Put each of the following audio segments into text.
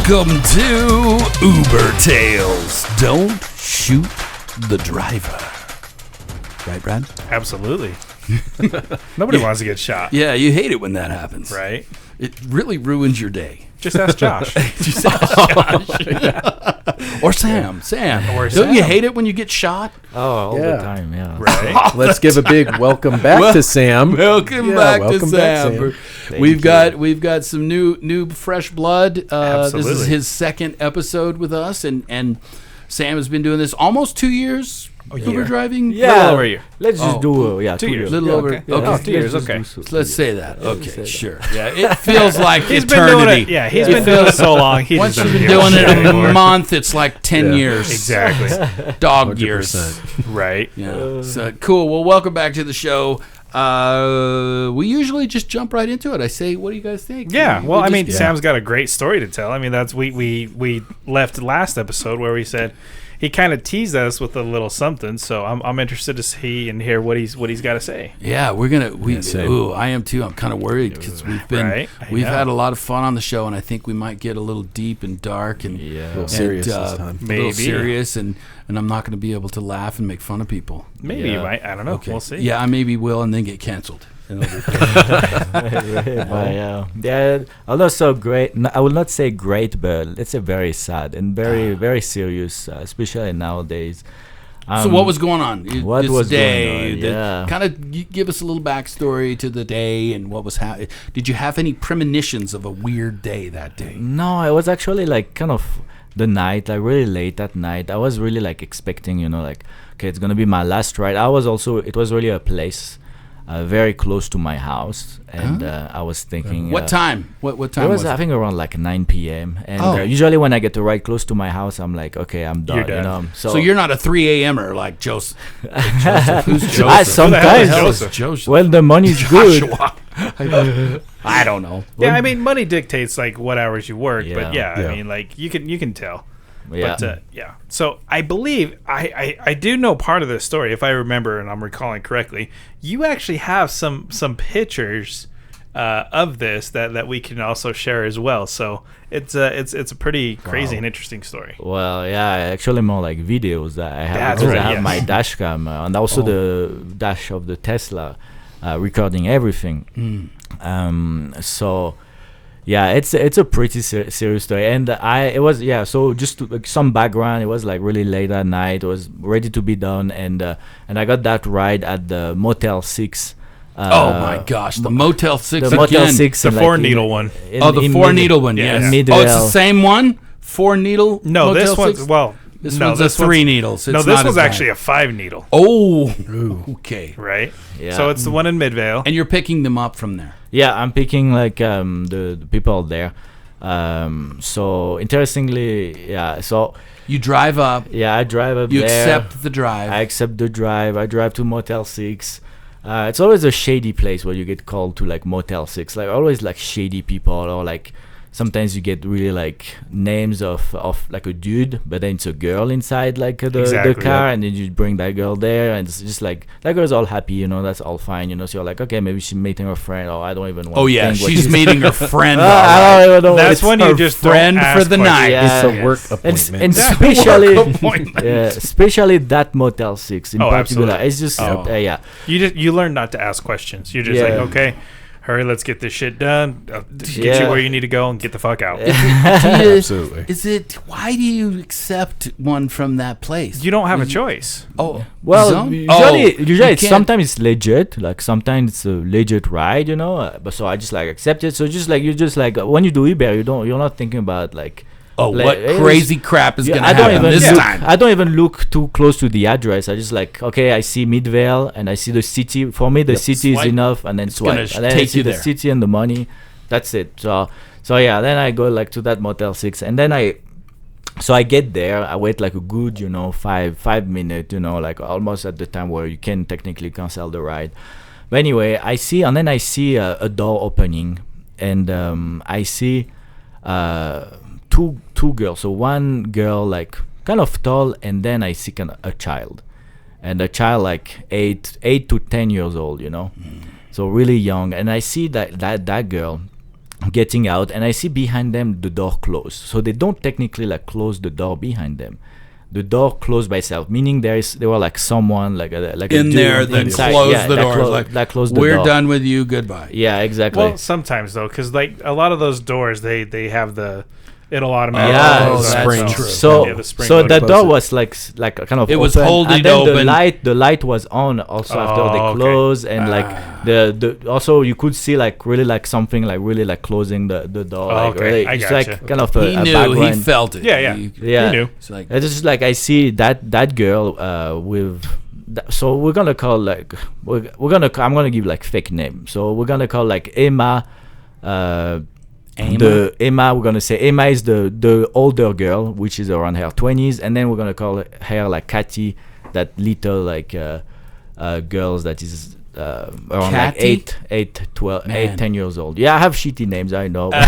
Welcome to Uber Tales. Don't shoot the driver. Right, Brad? Absolutely. Nobody wants to get shot. Yeah, you hate it when that happens. Right? It really ruins your day. Just ask Josh. Just ask Josh. Or Sam. Sam. Or Don't you Sam. hate it when you get shot? Oh, all Yeah. the time, yeah. Right? Let's give a big welcome back to Sam. Welcome Yeah, back welcome to back, Sam. Sam. We've got some new fresh blood. This is Absolutely. his second episode with us, and Sam has been doing this almost 2 years. Uber driving. Yeah. Little over a year. Let's just do 2 years. Little Yeah, over. okay. Okay. Oh, 2 years, Let's okay. just do So let's two say years. that. Yeah, Okay, say that. sure. Yeah, it feels like He's been doing eternity. it. Yeah, he's been doing it so long. He Once just you've been doesn't doing give a it shit a anymore. month, it's like 10 Yeah. years. Exactly. Dog years. 100%. Right. Yeah. So cool. Well, welcome back to the show. We usually just jump right into it. I say, what do you guys think? Yeah. We Well, I just- mean, Sam's got a great story to tell. I mean, that's we left last episode where we said he kind of teased us with a little something. So I'm interested to see and hear what he's got to say. Yeah, we're gonna. same. I am too. I'm kind of worried because Right. we've Yeah. had a lot of fun on the show, and I think we might get a little deep and dark and Yeah. A little and, serious this time. a Maybe. little serious, and I'm not going to be able to laugh and make fun of people. Maybe you Yeah. might. I don't know. Okay. We'll see. Yeah, I maybe will, and then get canceled. Yeah, although so great, I will not say great, but let's say very sad and very serious, especially nowadays. So what was going on? what This was day, going on, yeah. Kind of give us a little backstory to the day and what was happening. Did you have any premonitions of a weird day that day? No, it was actually like kind of the night, like really late at night. I was really like expecting, like, okay, it's gonna be my last ride. It was really a place very close to my house, and I was thinking, What time? What time it was was, I think, around like 9 p.m. And Oh. usually when I get to ride close to my house, I'm like, okay, I'm done. You're done. So you're not a 3 a.m.er like Joseph. Joseph. Who's Joseph? I Who the hell is sometimes, Joseph? Joseph. well, the money's good. I don't know. Yeah, I mean, money dictates like what hours you work, but Yeah. I mean, like you can tell. Yeah. But yeah. So I believe I do know part of this story, if I remember and I'm recalling correctly. You actually have some pictures of this that we can also share as well. So it's a pretty crazy and interesting story. Well, yeah, actually more like videos that I have. That's Because right, I have yes. my dash cam and also the dash of the Tesla recording everything. So yeah, it's a pretty serious story, and so just to, like, some background. It was like really late at night. It was ready to be done, and I got that ride at the Motel 6. Oh my gosh, the Motel 6 The Motel again. 6, The in, four in- needle one. in- Oh, the in four mid- needle one, Yeah. yes. Mid- Oh, it's the same one? 4 needle? No, Motel this one's 6? this one's a 3 needles. No, It's this not was as bad. actually a 5 needle. Oh, okay. Right. Yeah. So it's the one in Midvale. And you're picking them up from there. Yeah, I'm picking like the people there. So interestingly, yeah. So You drive up. yeah, I drive up You there. accept the drive. I accept the drive. I drive to Motel 6. It's always a shady place where you get called to, like Motel 6. Like always like shady people, or like sometimes you get really like names of like a dude, but then it's a girl inside like the Exactly, car, yep. and then you bring that girl there, and it's just like that girl's all happy, that's all fine, so you're like, okay, maybe she's meeting her friend, or I don't even want Oh, to yeah, think what she's meeting her friend. all I right. don't even know. That's It's when her you just don't friend ask for the questions. night. Yeah, It's a yes. work and appointment. especially appointment. yeah, especially that Motel 6 in Oh, particular. absolutely. It's just Oh. yeah. You learn not to ask questions. You're just Yeah. like, okay, hurry, let's get this shit done. Get you Yeah. where you need to go and get the fuck out. Absolutely. Why do you accept one from that place? You don't have a choice. Oh, Well, zone? usually you it's can't- sometimes it's legit. Like sometimes it's a legit ride, but so I just like accept it. So just like you just like when you do Uber, you're not thinking about like. Oh, like, what it's- crazy crap is Yeah, going to I don't happen even this look, time? I don't even look too close to the address. I just like, okay, I see Midvale and I see the city. For me, the city Swipe. is enough, and then swipe. gonna And then I take see you the there. city and the money. That's it. So yeah, then I go like to that Motel 6, and then I get there. I wait like a good, 5 minutes, like almost at the time where you can technically cancel the ride. But anyway, I see a door opening, and I see two girls. So one girl like kind of tall, and then I see a child, and a child like 8 to 10 years old, so really young. And I see that girl, getting out, and I see behind them the door closed. So they don't technically like close the door behind them. The door closed by itself, meaning there were like someone like a in there that inside. closed the that door. that closed the We're door. done with you. Goodbye. Yeah, exactly. Well, sometimes though, because like a lot of those doors, they have it'll automatically. Yeah, close that's on true. itself. So Yeah, the spring so will that close door it. was like kind of It was open, holding and then open. the light was on also after they Oh, okay. closed, and like the also you could see like really like something like really like closing the door. Oh, Like, okay. really, I it's gotcha. like kind of a, He a knew. background. He felt it. Yeah, yeah. Yeah. He knew. It's like It's just like I see that girl with. So we're gonna call like I'm gonna give like fake name. So we're gonna call like Emma. Emma, we're gonna say Emma is the older girl, which is around her 20s, and then we're gonna call her like Kathy, that little like girls that is around like Kathy? 10 years old. Yeah, I have shitty names, I know. I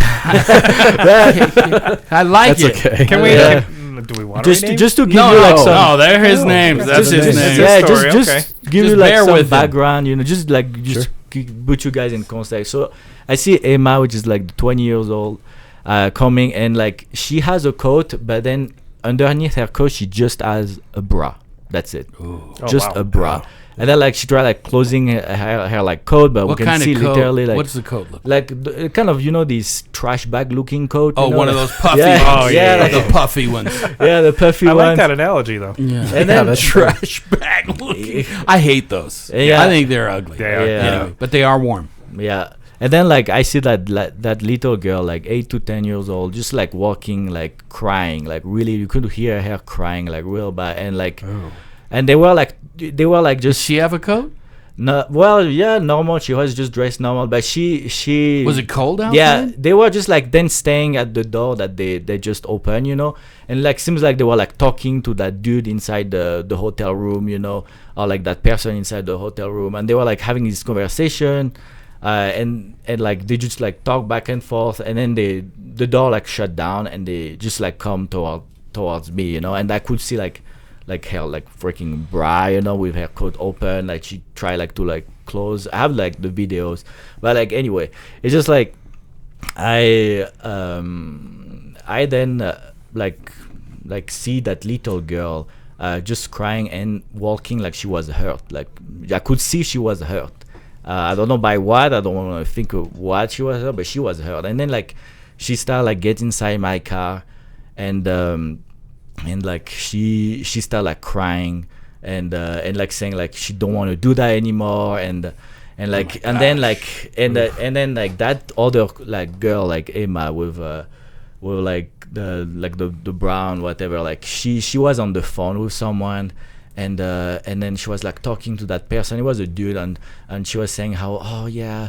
like That's it. okay. Can we? Yeah. Do we want to rename? just to give No, you like no, some. no. They're his names. That's Just- his just- name. yeah. Yeah, story, just okay. give Just you like bear some with him. background, just like put you guys in context. So I see Emma, which is like 20 years old, coming, and like she has a coat, but then underneath her coat she just has a bra. That's it, just wow. a bra. And then like she tried like closing her like coat, but What we can kind see of coat? literally like What does the coat look? like kind of these trash bag looking coat. Oh, you know, one of like- those puffy Yeah, ones. Oh, yeah, yeah, the puffy ones. yeah, the puffy I like ones. that analogy though. Yeah. And then that's Trash bag looking. I hate those. Yeah. I think they're ugly. They are. Yeah. Anyway, but they are warm. Yeah. And then like I see that little girl like 8 to 10 years old just like walking like crying, like really you could hear her crying like real bad, and like and they were like Does just she have a coat? no, well, yeah, normal. She was just dressed normal, but she Was it cold outside? yeah, they were just like then staying at the door that they just opened, and like seems like they were like talking to that dude inside the hotel room, or like that person inside the hotel room, and they were like having this conversation, and like they just like talk back and forth, and then the door like shut down, and they just like come towards me, and I could see like her like freaking bra, with her coat open, like she tried like to like close. I have like the videos, but like anyway, it's just like I then like see that little girl just crying and walking like she was hurt. Like I could see she was hurt. I don't know by what. I don't want to think of what she was hurt, but she was hurt. And then like she started like get inside my car, and like she started like crying and like saying like she don't want to do that anymore, and like and then like and then like that other like girl like Emma with like the brown whatever, like she was on the phone with someone, and then she was like talking to that person. It was a dude, and she was saying how, oh yeah,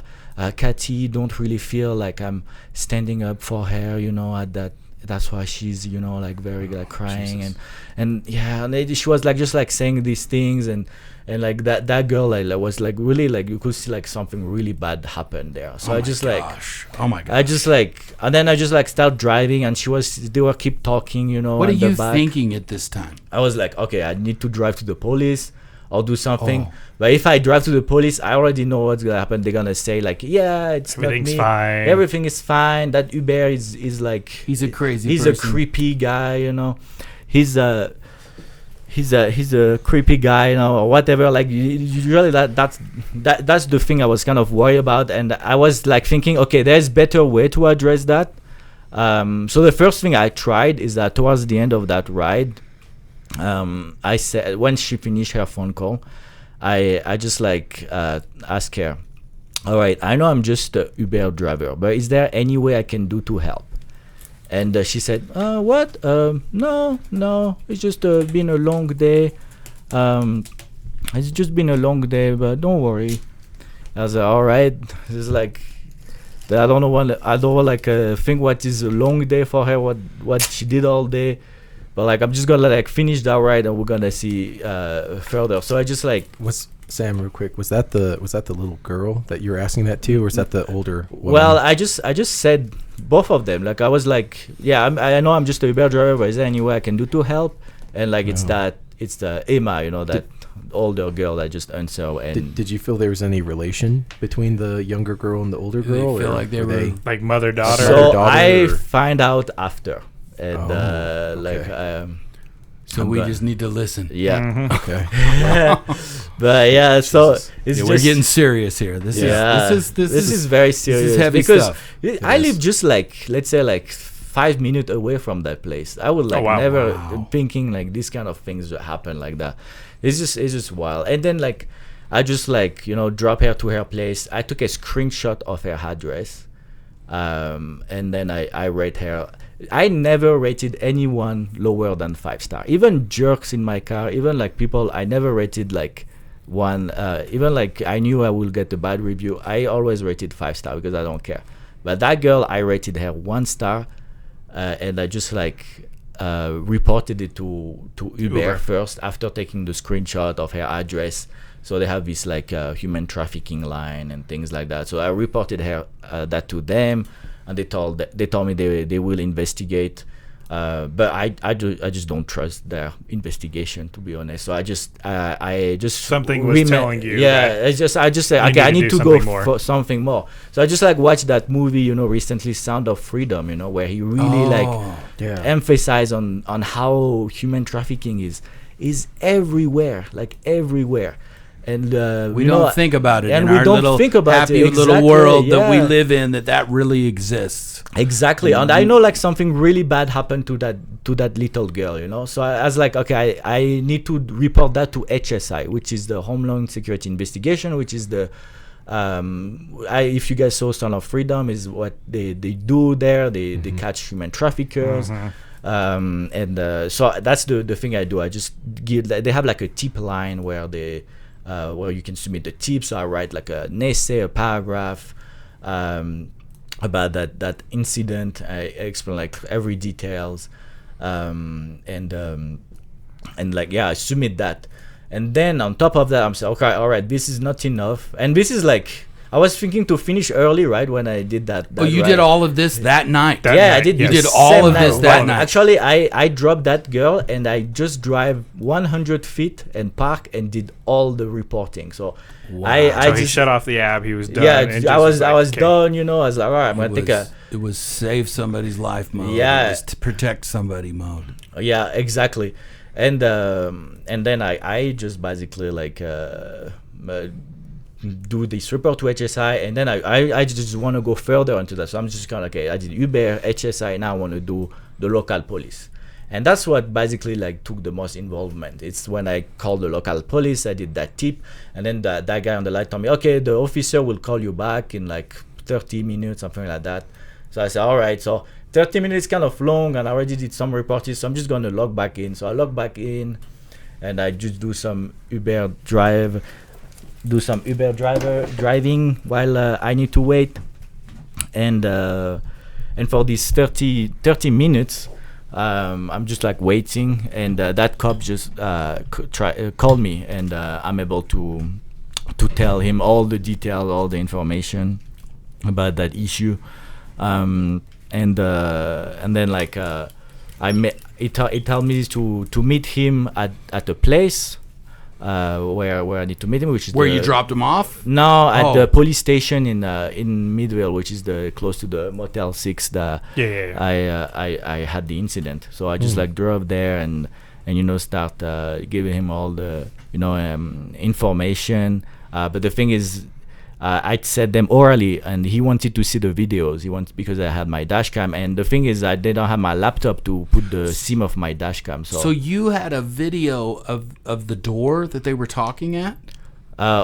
Kathy don't really feel like I'm standing up for her, at that. That's why she's like very like crying, and yeah, and she was like just like saying these things, and like that girl like was like really like you could see like something really bad happened there. So I just like oh my god, I just like, and then I just like start driving, and they were keep talking, what are in the you back. thinking at this time? I was like, okay, I need to drive to the police or do something. Oh. But if I drive to the police, I already know what's gonna happen. They're gonna say like, yeah, it's Everything's not me. fine. Everything is fine. That Uber is like He's a crazy He's person. a creepy guy, He's a creepy guy, or whatever. Like usually that's the thing I was kind of worried about, and I was like thinking, okay, there's better way to address that. So the first thing I tried is that towards the end of that ride, I said, when she finished her phone call, I just like asked her, all right, I know I'm just a Uber driver, but is there any way I can do to help? And she said, what? No, it's just been a long day. It's just been a long day, but don't worry. I was like, all right. It's like, I don't think what is a long day for her, what she did all day. But like I'm just gonna like finish that ride, and we're gonna see further. So I just like Sam, real quick, was that the little girl that you were asking that to, or was that the older woman? well, I just said both of them. Like I was like, yeah, I know I'm just a Uber driver, but is there any way I can do to help? And like it's the Emma, that older girl that just answered. And Did you feel there was any relation between the younger girl and the older Did they girl? feel or like they were- Like mother daughter. so daughter I or- find out after, and okay. So I'm we glad. just need to listen. yeah. Mhm. Okay. But yeah, so Jesus. it's Yeah, just we're getting serious here. This yeah, is this is very serious heavy because stuff. I Yes. live just like, let's say, like 5 minutes away from that place. I would like wow. never Wow. thinking like these kind of things would happen like that. It's just wild. And then like I just like, you know, drop her to her place. I took a screenshot of her address, and then I rate her. I never rated anyone lower than 5 star. Even jerks in my car, even like people, I never rated like one. Even like I knew I will get a bad review. I always rated 5 star because I don't care. But that girl, I rated her 1 star, and I just like reported it to Uber first after taking the screenshot of her address. So they have this like human trafficking line and things like that. So I reported her that to them, and they told me they will investigate. But I just don't trust their investigation, to be honest. So I just Something was telling you that I just say you okay, I need need to to do go something more. for something more. So I just like watched that movie, you know, recently, Sound of Freedom, you know, where he really like Yeah. emphasize on how human trafficking is everywhere, like everywhere. And we you don't know, think about it and in we our don't little think about happy it. little Exactly, world that we yeah. live in, that really exists. Exactly. And I know like something really bad happened to that little girl, you know. So I was like, okay, I need to report that to HSI, which is the Homeland Security Investigation, which is the if you guys saw Son of Freedom, is what they do there. They catch human traffickers. So that's the thing I do. I just give, they have like a tip line where where you can submit the tips. So I write like an essay, a paragraph about that incident. I explain like every details, and like I submit that. And then on top of that, I'm saying, okay, all right, this is not enough. And this is like, I was thinking to finish early, right, when I did that. Oh, you did all of this that night. That yeah, I night, did. yes. You did the all same of this that night. Actually, I dropped that girl and I just drive 100 feet and park and did all the reporting. So I So he just shut off the app. He was done. yeah, and I just was like, okay. done. You know, I was like, all right, I'm gonna take a. It was save somebody's life mode. Yeah. It was to protect somebody mode. Yeah, exactly. And then I just basically like do this report to HSI, and then I just want to go further into that. So I'm just kind of, okay, I did Uber, HSI, now I want to do the local police. And that's what basically like took the most involvement. It's when I called the local police, I did that tip, and then that guy on the line told me, okay, the officer will call you back in like 30 minutes, something like that. So I said, all right. So 30 minutes kind of long, and I already did some reporting, so I'm just going to log back in. So I log back in, and I just do some Uber driving while I need to wait. And for these 30 minutes, I'm just like waiting, and that cop just called me, and I'm able to tell him all the detail, all the information about that issue. And then like he told me to meet him at a place where I need to meet him, which is Where you dropped him off? No, at Oh. the police station in Midvale, which is close to the Motel 6. Yeah. I had the incident, so I just like drove there and start giving him all the information. But the thing is, I said them orally, and he wanted to see the videos. Because I had my dashcam, and the thing is, I didn't have my laptop to put the SIM of my dashcam. So you had a video of the door that they were talking at?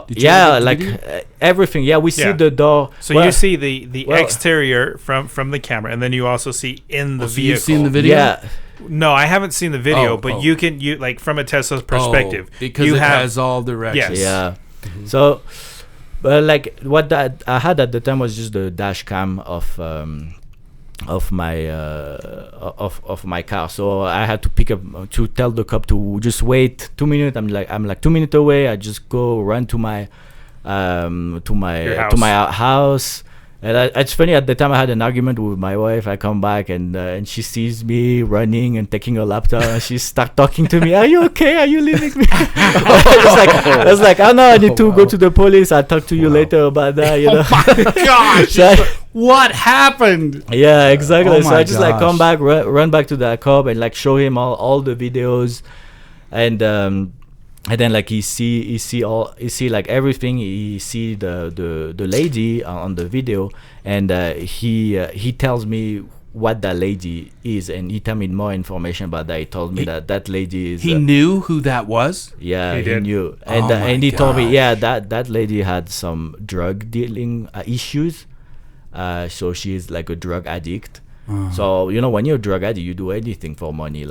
Did you yeah, have the like video? everything. Yeah, we see Yeah. the door. So Well, you see the well- exterior from the camera, and then you also see in the So vehicle. you've seen the video? Yeah, No, I haven't seen the video, Oh, but oh. you like from a Tesla's perspective, because you it have has all directions. Yes. yeah. So, but like what that I had at the time was just the dash cam of my car. So I had to pick up to tell the cop to just wait 2 minutes. I'm like 2 minutes away. I just go run to my Your to my house, And it's funny, at the time I had an argument with my wife. I come back and she sees me running and taking her laptop, and she start talking to me. Are you okay? Are you leaving me? I was like, oh no, I need to go to the police. I'll talk to you later about that. You know. Gosh, So what happened? yeah, exactly. Oh So my I just like come gosh. back, run back to the cop and like show him all the videos, and then like he see like everything. He see the lady on the video, and he tells me what that lady is, and he tell me more information about that. He told me that lady is He knew who that was? yeah, He he did. knew, Oh and my and he told me, gosh. yeah, that lady had some drug dealing issues. So she's like a drug addict. So you know, when you're a drug addict, you do anything for money,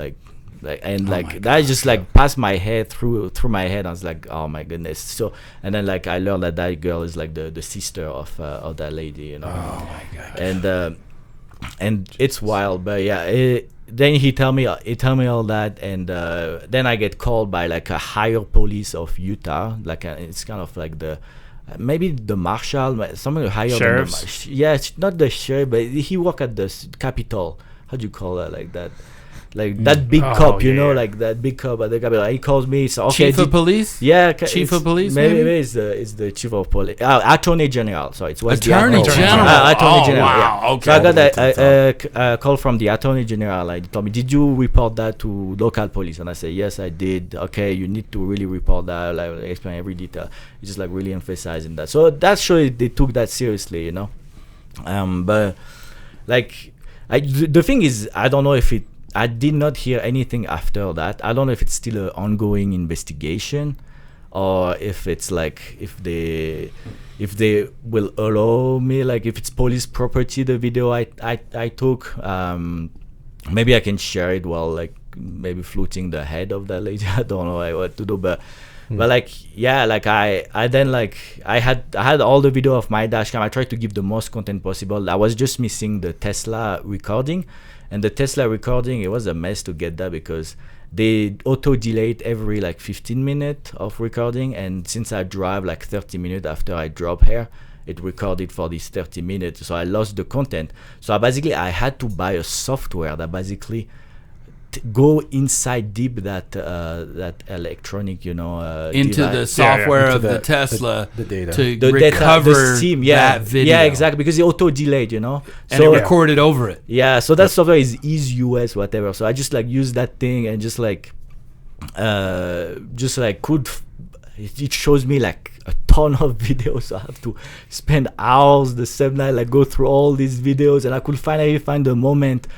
and my that just like passed my head through my head. I was like, oh my goodness. So and then like I learned that girl is like the sister of that lady, you know. Oh my god. And it's wild, but yeah. Then he tell me all that, and then I get called by like a higher police of Utah, it's kind of like the maybe the marshal, someone higher Sheriffs? than the yeah, it's not the sheriff, but he work at the Capitol. How do you call that? Like that, like that big Oh, cop, you know, yeah. like that big cop at the Capitol. He calls me, so okay, Chief of police? yeah, Chief of police, Maybe maybe? it's the chief of police, attorney general. So it was Attorney the General. attorney Oh, general. wow. Yeah. Okay. So I got a call from the attorney general. Like, he told me, did you report that to local police? And I said, yes, I did. Okay, you need to really report that. Like, explain every detail. It's just like really emphasizing that. So that shows they took that seriously, you know. But like, the thing is, I don't know if it. I did not hear anything after that. I don't know if it's still an ongoing investigation, or if it's like if they will allow me, like if it's police property, the video I took. Maybe I can share it while like maybe floating the head of that lady. I don't know like, what to do, but like yeah, like I then like I had all the video of my dash cam. I tried to give the most content possible. I was just missing the Tesla recording. And the Tesla recording, it was a mess to get that because they auto delayed every like 15 minutes of recording, and since I drive like 30 minutes after I drop here, it recorded for these 30 minutes, so I lost the content. So I had to buy a software that basically go inside deep that electronic, you know, Into device. the software Into of the Tesla the data. to The recover data, the steam, yeah, that video. yeah, exactly, because it auto delayed, you know, And it recorded over it. yeah, so that software is US whatever. So I just like use that thing and just like it shows me like a ton of videos. So I have to spend hours the same night like go through all these videos, and I could finally find a moment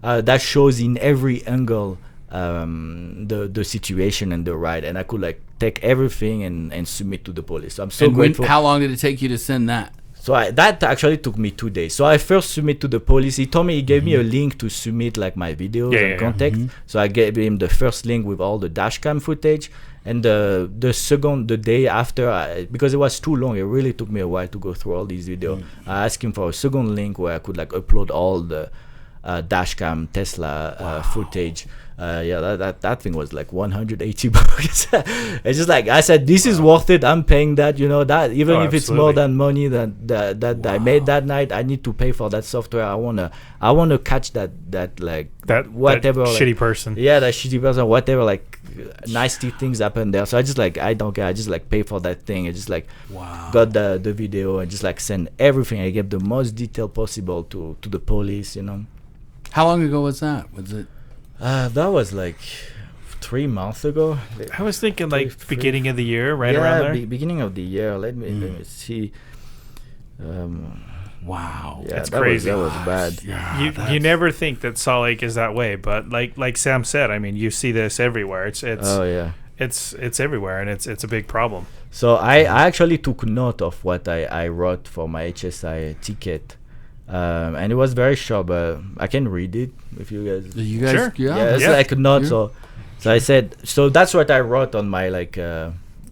that shows in every angle the situation and the ride, and I could like take everything and submit to the police. So I'm so grateful. How long did it take you to send that? So that actually took me 2 days. So I first submit to the police. He told me, he gave me a link to submit like my videos and contact. So I gave him the first link with all the dash cam footage. And the day after, because it was too long, it really took me a while to go through all these videos. I asked him for a second link where I could like upload all the dashcam Tesla footage. That thing was like $180. It's just like I said, this is worth it. I'm paying that, you know, that even if it's more than money that I made that night, I need to pay for that software. I wanna catch that whatever that like, shitty person. Yeah, that shitty person, whatever like nasty things happen there. So I just like I don't care. I just like pay for that thing. I just like got the video and just like send everything. I gave the most detail possible to the police, you know. How long ago was that? Was it? That was like 3 months ago. I was thinking like Three- beginning of the year, right around there. Beginning of the year. Let me see. Wow. Yeah, That's that crazy. Was bad. Yeah, You never think that Salt Lake is that way, but like Sam said, I mean, you see this everywhere. It's Oh yeah. it's everywhere, and it's a big problem. So I actually took note of what I wrote for my HSI ticket. And it was very short, but I can read it if you guys. You guys, Sure. Yeah, it's Yeah. like a note. Yeah. So I said. So that's what I wrote on my like.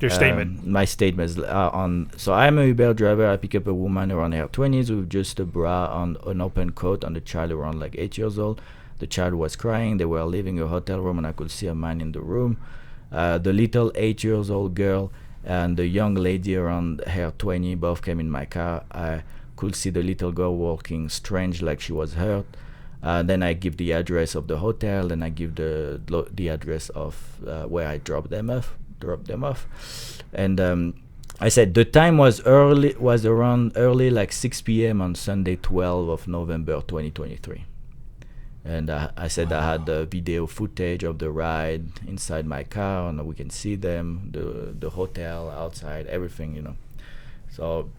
Your statement. My statements on. So I'm a Uber driver. I pick up a woman around her 20s with just a bra on an open coat and a child around like 8 years old. The child was crying. They were leaving a hotel room, and I could see a man in the room. The little 8 years old girl and the young lady around her 20 both came in my car. I could see the little girl walking strange, like she was hurt. Then I give the address of the hotel. Then I give the address of where I dropped them off. And I said the time was around early, like 6 p.m. on Sunday, 12th of November, 2023. And I said I had the video footage of the ride inside my car, and we can see them, the hotel outside, everything, you know. So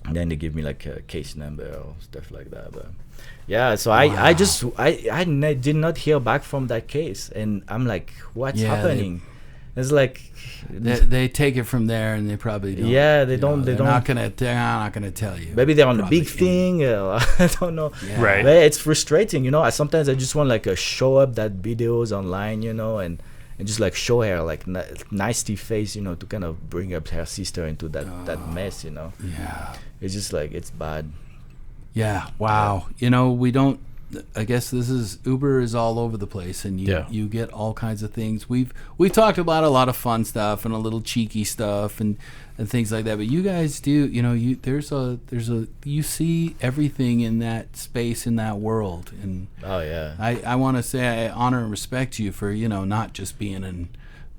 then they give me like a case number or stuff like that. But yeah, so I did not hear back from that case, and I'm like, what's happening? It's like they take it from there, and they probably don't. Yeah, they're not gonna tell you. Maybe they're on the big thing. I don't know. Yeah. Right. But it's frustrating, you know. Sometimes I just want like a show up that videos online, you know, and just like show her like nasty face, you know, to kind of bring up her sister into that mess, you know. Yeah. It's just like it's bad. Yeah. Wow. You know, we don't. I guess Uber is all over the place, and you get all kinds of things. We've talked about a lot of fun stuff and a little cheeky stuff and things like that. But you guys do, you know, you see everything in that space, in that world. And I want to say I honor and respect you for, you know, not just being a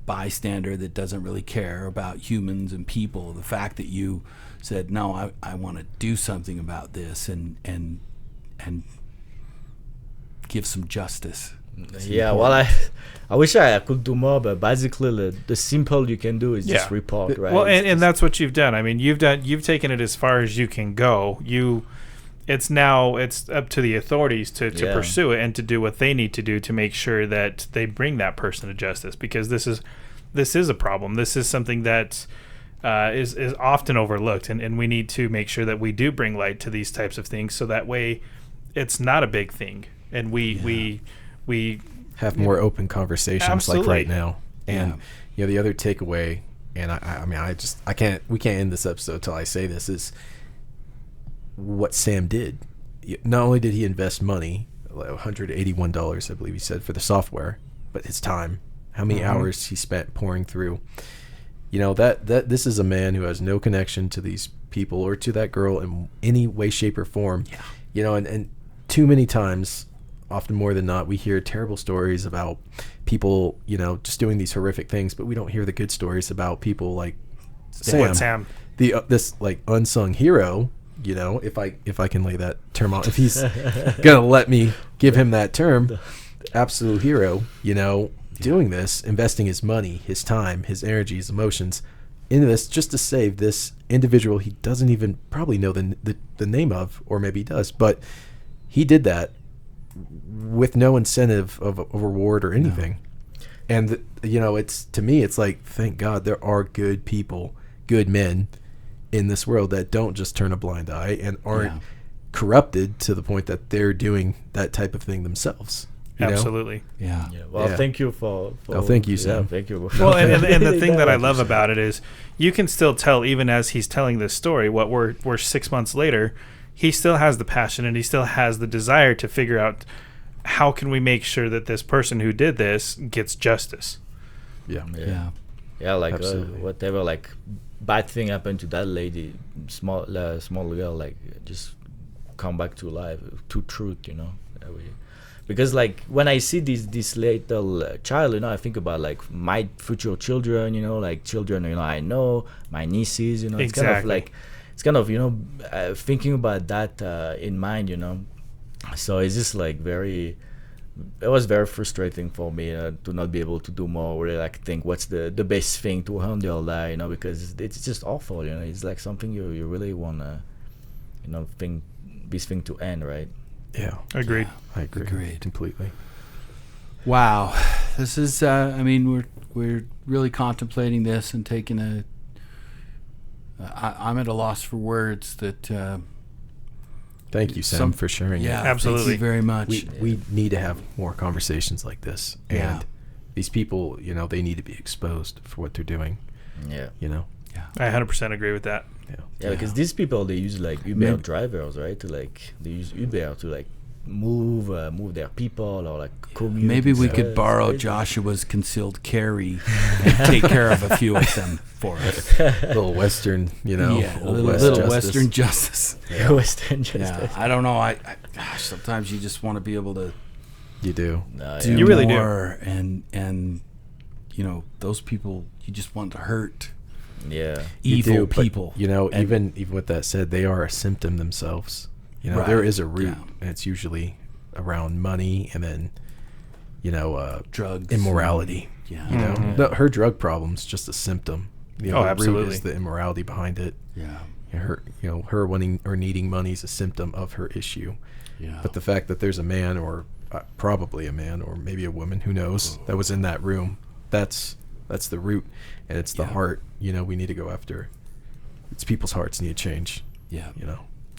bystander that doesn't really care about humans and people. The fact that you said, no, I want to do something about this and give some justice. Well, I wish I could do more, but basically the simple you can do is just report, right? Well, and that's what you've done. I mean, you've taken it as far as you can go. It's up to the authorities to pursue it and to do what they need to do to make sure that they bring that person to justice, because this is a problem. This is something that is often overlooked, and we need to make sure that we do bring light to these types of things, so that way it's not a big thing. And we have more open conversations. Absolutely. Like right now. And you know, the other takeaway, and we can't end this episode till I say this, is what Sam did. Not only did he invest money, like $181, I believe he said, for the software, but his time, how many hours he spent pouring through. You know, that this is a man who has no connection to these people or to that girl in any way, shape, or form. Yeah. You know, and too many times, often more than not, we hear terrible stories about people, you know, just doing these horrific things, but we don't hear the good stories about people like Sam. This like unsung hero, you know, if I can lay that term on, if he's gonna let me give him that term, absolute hero, you know, doing this, investing his money, his time, his energy, his emotions into this just to save this individual he doesn't even probably know the name of, or maybe he does, but he did that with no incentive of a reward or anything. No. And you know, it's, to me, it's like, thank God there are good people, good men in this world that don't just turn a blind eye and aren't corrupted to the point that they're doing that type of thing themselves. Absolutely. Yeah. Well, thank you for thank you, Sam. Thank you. Well, and the thing that I love about it is you can still tell, even as he's telling this story, what we're 6 months later, he still has the passion and he still has the desire to figure out how can we make sure that this person who did this gets justice. Yeah, like whatever, like bad thing happened to that lady, small girl, like just come back to life, to truth, you know. Because like when I see this little child, you know, I think about like my future children, you know, like children, you know, I know, my nieces, you know. Exactly. It's kind of, you know, thinking about that in mind, you know. So it's just like it was very frustrating for me to not be able to do more, really like think what's the best thing to handle that, you know, because it's just awful, you know. It's like something you really want to, you know, think this thing to end, right? Yeah. Agreed. I agree. Completely. Wow. This is, I mean, we're really contemplating this and taking I'm at a loss for words that, thank you, Sam, for sharing it. Yeah, absolutely. Thank you very much. We need to have more conversations like this. And these people, you know, they need to be exposed for what they're doing. Yeah. You know? Yeah. I 100% agree with that. Yeah, because these people, they use like Uber drivers, right? They use Uber to like move their people or like commute. Maybe we So could it's borrow crazy. Joshua's concealed carry and take care of a few of them for us. Little Western, Yeah, a old little, West little justice. Western justice. Western justice. Yeah, I don't know. Gosh, sometimes you just want to be able to You do. do You really do. more, and those people you just want to hurt. Yeah. You Evil do, but, people. even with that said, they are a symptom themselves. Right, There is a root, yeah. and it's usually around money, and then Drugs, immorality. Yeah, No, her drug problem's just a symptom. The root absolutely. is the immorality behind it. yeah, Her wanting or needing money is a symptom of her issue. yeah. But the fact that there's a man, or probably a man, or maybe a woman, who knows, that was in that room, that's the root, and it's the heart. We need to go after. It's people's hearts need to change. Yeah.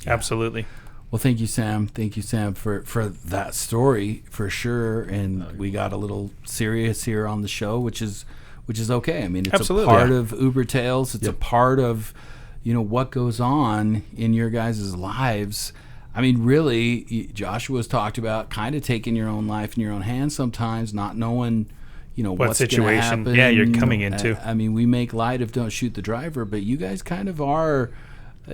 Absolutely. Well, thank you, Sam. Thank you, Sam, for that story for sure. And we got a little serious here on the show, which is okay. I mean, it's Absolutely. a part of Uber Tales. It's a part of what goes on in your guys' lives. I mean, really, Joshua's talked about kind of taking your own life in your own hands sometimes, not knowing what's situation, gonna happen. you're coming into. I mean, we make light of don't shoot the driver, but you guys kind of are.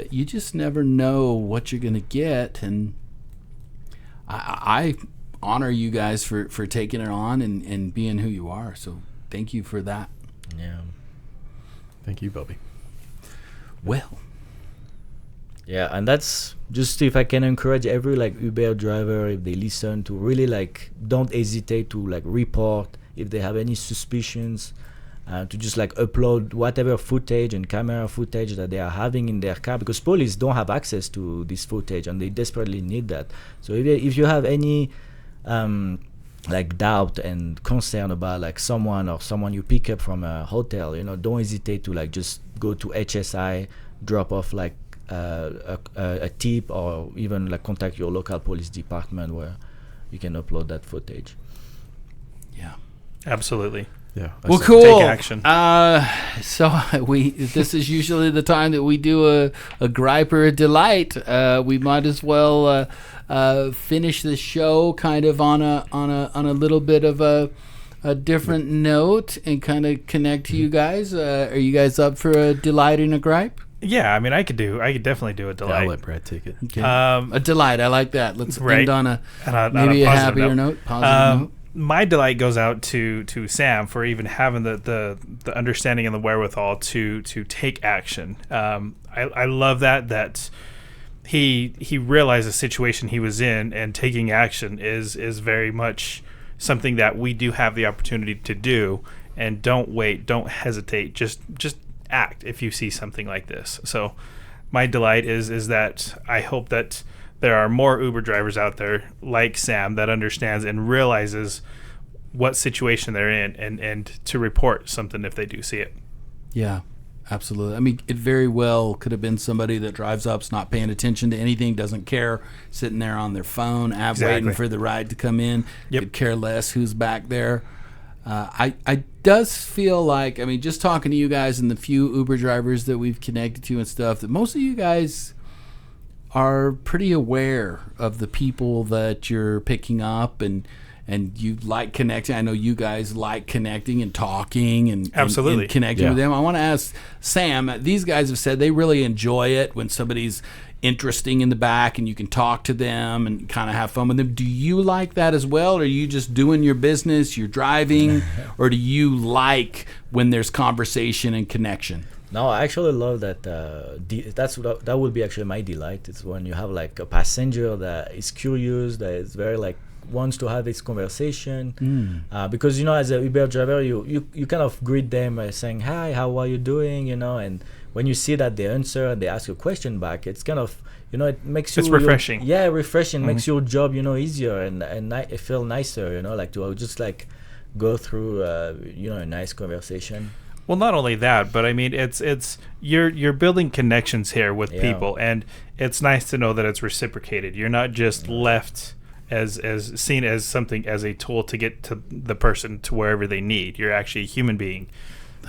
You just never know what you're going to get, and I honor you guys for taking it on and being who you are. So thank you for that. Yeah. Thank you, Bobby. Well, Yeah, and that's just if I can encourage every Uber driver, if they listen, to really don't hesitate to report if they have any suspicions, to just upload whatever footage and camera footage that they are having in their car, because police don't have access to this footage and they desperately need that. So if you have any doubt and concern about someone you pick up from a hotel, don't hesitate to just go to HSI, drop off a tip, or even contact your local police department where you can upload that footage. yeah. Absolutely. Yeah. Well, that's- cool. Take action. So this is usually the time that we do a gripe or a delight. We might as well finish the show kind of on a little bit of a different note and kind of connect to you guys. Are you guys up for a delight and a gripe? Yeah, I mean, I could definitely do a Yeah, delight. I'll let Brad take it. Okay. A delight. I like that. Let's Right. end on On maybe a positive happier note. Positive note. My delight goes out to Sam for even having the understanding and the wherewithal to take action. I love that he realized the situation he was in, and taking action is very much something that we do have the opportunity to do. And don't wait, don't hesitate, just act if you see something like this. So my delight is that I hope that there are more Uber drivers out there like Sam that understands and realizes what situation they're in, and to report something if they do see it. Yeah, absolutely. I mean, it very well could have been somebody that drives up's not paying attention to anything, doesn't care, sitting there on their phone, waiting Exactly. for the ride to come in. Yep. Could care less who's back there. I does feel like, I mean, just talking to you guys and the few Uber drivers that we've connected to and stuff, that most of you guys are pretty aware of the people that you're picking up, and you like connecting. I know you guys like connecting and talking and Absolutely. and connecting with them. I want to ask Sam, these guys have said they really enjoy it when somebody's interesting in the back and you can talk to them and kind of have fun with them. Do you like that as well? Or are you just doing your business, you're driving, or do you like when there's conversation and connection? No, I actually love that. That would be actually my delight. It's when you have a passenger that is curious, that is very wants to have this conversation. Because as a Uber driver, you kind of greet them by saying, "Hi, how are you doing?" And when you see that they answer and they ask a question back, it's kind of it makes you. It's refreshing. Refreshing. Makes your job easier and feel nicer. To just go through a nice conversation. Well, not only that, but I mean, it's you're building connections here with people, and it's nice to know that it's reciprocated. You're not just left as seen as something, as a tool to get to the person to wherever they need. You're actually a human being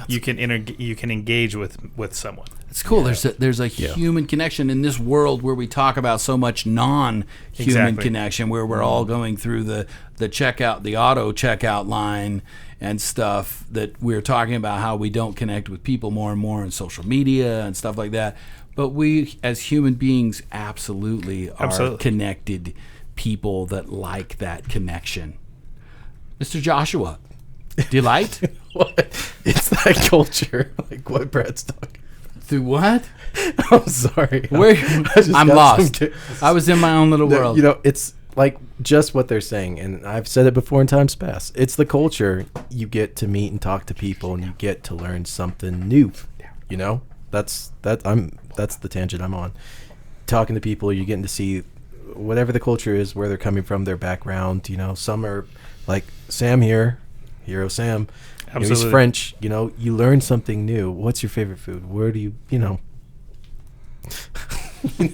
you can engage with someone. It's cool. There's a human connection in this world where we talk about so much non-human connection, where we're all going through the checkout, the auto checkout line and stuff, that we're talking about how we don't connect with people more and more on social media and stuff like that. But we, as human beings, absolutely are connected people that like that connection. Mr. Joshua, delight? What? It's that culture, like what Brad's talking. Through what? I'm sorry. I'm lost. I was in my own little world. You know, it's like just what they're saying, and I've said it before in times past. It's the culture. You get to meet and talk to people, and you get to learn something new. You know, that's the tangent I'm on. Talking to people, you're getting to see whatever the culture is, where they're coming from, their background. You know, some are like Sam here, Hero Sam. You know, he's French. You know, you learn something new. What's your favorite food? Where do you know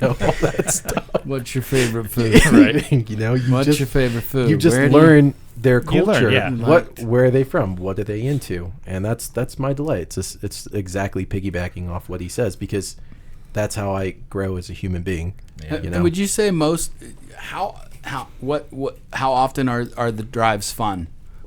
all that stuff. What's your favorite food? Right. You know, what's your favorite food? You just learn their culture. Learn, where are they from? What are they into? And that's my delight. It's exactly piggybacking off what he says, because that's how I grow as a human being. Yeah. You know? Would you say how often are the drives fun?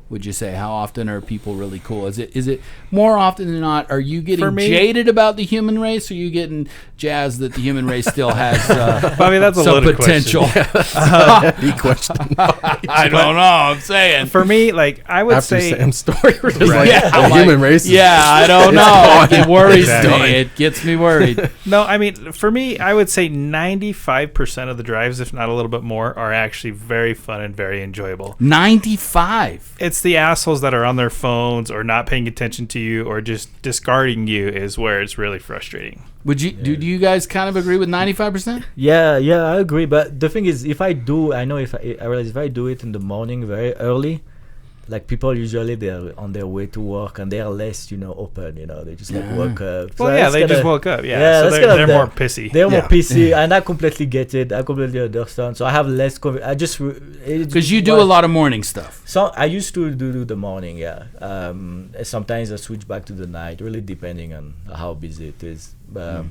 Would you say how often are people really cool? Is it more often than not? Are you getting jaded about the human race? Or are you getting jazzed that the human race still has I mean, that's some potential? Heavy question. I don't know. I'm saying for me, like I would after say, Sam's story, we're just the human race. I don't know. It worries me. It gets me worried. No, I mean, for me, I would say 95% of the drives, if not a little bit more, are actually very fun and very enjoyable. 95. It's the assholes that are on their phones or not paying attention to you or just discarding you is where it's really frustrating. Would you do you guys kind of agree with 95%? Yeah, I agree. But the thing is, if I realize if I do it in the morning very early, like people usually they're on their way to work and they're less, open. They just like woke up. Well, so they just woke up. Yeah, so they're more pissy. They're more pissy, and I completely get it. I completely understand. So I have less. Because you do a lot of morning stuff. So I used to do the morning. Yeah. Sometimes I switch back to the night, really depending on how busy it is. But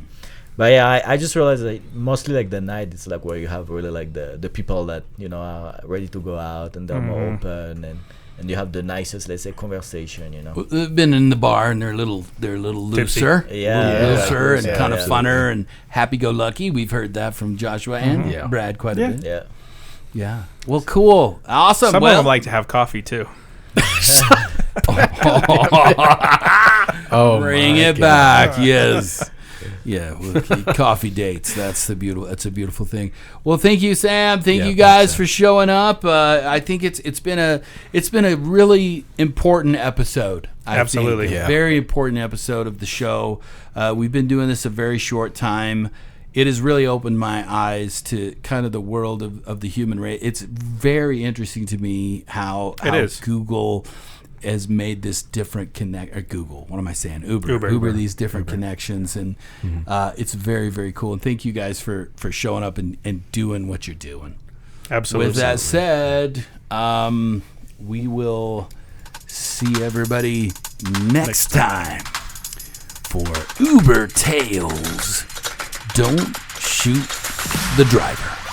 yeah, I just realized that mostly like the night, it's like where you have really like the people that are ready to go out and they're more open and you have the nicest, let's say, conversation. They've been in the bar and they're a little looser, looser and kind of funner and happy-go-lucky. We've heard that from Joshua and Brad quite a bit. Yeah. Well, cool, awesome. Some of them like to have coffee too. Bring it back, yes. Yeah, coffee dates. That's a beautiful thing. Well, thank you, Sam. Thank you guys for showing up. I think it's been a really important episode. Absolutely, very important episode of the show. We've been doing this a very short time. It has really opened my eyes to kind of the world of the human race. It's very interesting to me how Google has made this different Uber these different connections, and it's very, very cool. And thank you guys for showing up and doing what you're doing. Absolutely. With that said, we will see everybody next time for Uber Tales. Don't shoot the driver.